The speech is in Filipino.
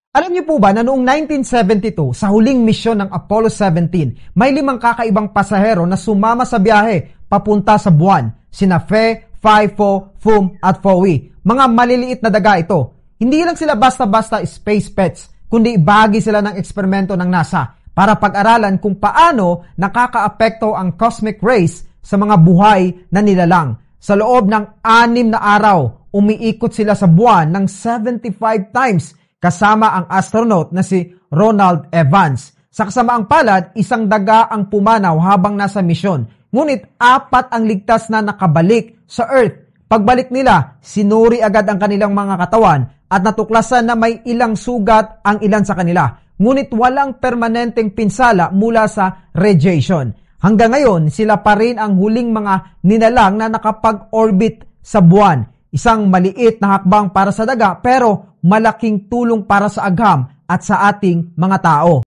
Alam niyo po ba na noong 1972, sa huling misyon ng Apollo 17, may 5 kakaibang pasahero na sumama sa biyahe papunta sa buwan, sina Fe, Phi, Fo, Fum at Fowie. Mga maliliit na daga ito. Hindi lang sila basta-basta space pets, kundi bahagi sila ng eksperimento ng NASA para pag-aralan kung paano nakakaapekto ang cosmic rays sa mga buhay na nilalang. Sa loob ng 6 na araw, umiikot sila sa buwan ng 75 times kasama ang astronaut na si Ronald Evans. Sa kasamaang palad, 1 daga ang pumanaw habang nasa misyon. Ngunit 4 ang ligtas na nakabalik sa Earth. Pagbalik nila, sinuri agad ang kanilang mga katawan at natuklasan na may ilang sugat ang ilan sa kanila. Ngunit walang permanenteng pinsala mula sa radiation. Hanggang ngayon, sila pa rin ang huling mga nilalang na nakapag-orbit sa buwan. Isang maliit na hakbang para sa daga pero malaking tulong para sa agham at sa ating mga tao.